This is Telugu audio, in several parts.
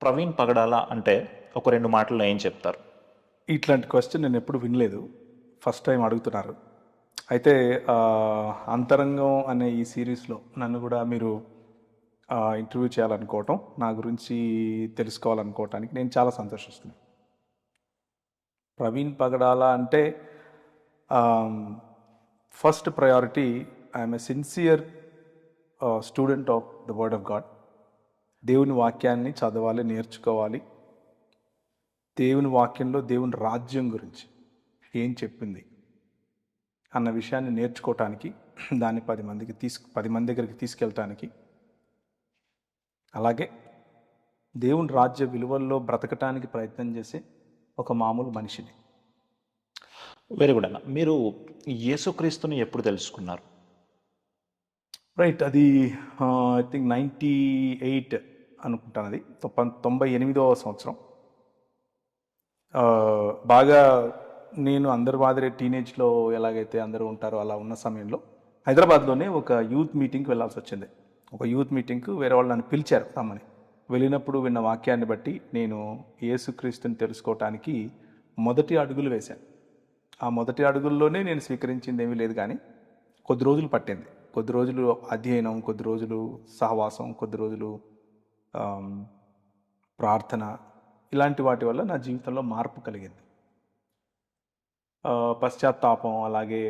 ప్రవీణ్ పగడాల అంటే ఒక 2 మాటల్లో ఏం చెప్తారు? ఇట్లాంటి క్వశ్చన్ నేను ఎప్పుడు వినలేదు. ఫస్ట్ టైం అడుగుతున్నారు. అయితే అంతరంగం అనే ఈ సిరీస్లో నన్ను కూడా మీరు ఇంటర్వ్యూ చేయాలనుకోవటం, నా గురించి తెలుసుకోవాలనుకోవటానికి నేను చాలా సంతోషిస్తున్నాను. ప్రవీణ్ పగడాల అంటే first priority, I'm a sincere student of the word of God. దేవుని వాక్యాన్ని చదవాలి, నేర్చుకోవాలి. దేవుని వాక్యంలో దేవుని రాజ్యం గురించి ఏం చెప్పింది అన్న విషయాన్ని నేర్చుకోవటానికి, దాన్ని 10 మంది దగ్గరికి తీసుకెళ్ళటానికి, అలాగే దేవుని రాజ్య విలువల్లో బ్రతకటానికి ప్రయత్నం చేసే ఒక మామూలు మనిషిని. వెరీ గుడ్ అన్న. మీరు యేసుక్రీస్తుని ఎప్పుడు తెలుసుకున్నారు? రైట్, అది ఐ థింక్ 98 అనుకుంటాను. అది 98వ సంవత్సరం. బాగా నేను అందరి మాదిరి టీనేజ్లో ఎలాగైతే అందరూ ఉంటారో అలా ఉన్న సమయంలో హైదరాబాద్లోనే ఒక యూత్ మీటింగ్కి వెళ్ళాల్సి వచ్చింది. ఒక యూత్ మీటింగ్కి వేరే వాళ్ళు నన్ను పిలిచారు రమ్మని. వెళ్ళినప్పుడు విన్న వాక్యాన్ని బట్టి నేను యేసుక్రీస్తుని తెలుసుకోవటానికి మొదటి అడుగులు వేశాను. ఆ మొదటి అడుగుల్లోనే నేను స్వీకరించింది ఏమీ లేదు, కానీ కొద్ది రోజులు పట్టింది. కొద్ది రోజులు అధ్యయనం, కొద్ది రోజులు సహవాసం, కొద్ది రోజులు ప్రార్థన, ఇలాంటి వాటి వల్ల నా జీవితంలో మార్పు కలిగింది. పశ్చాత్తాపం, అలాగే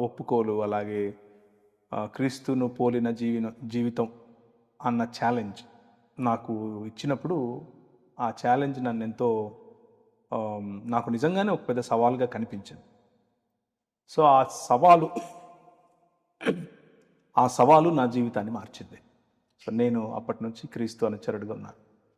ఒప్పుకోలు, అలాగే క్రీస్తును పోలిన జీవితం అన్న ఛాలెంజ్ నాకు ఇచ్చినప్పుడు, ఆ ఛాలెంజ్ నన్ను ఎంతో నాకు నిజంగానే ఒక పెద్ద సవాల్గా కనిపించింది. సో ఆ సవాలు నా జీవితాన్ని మార్చింది. సో నేను అప్పటి నుంచి క్రీస్తు అనుచరుడుగా ఉన్నాను.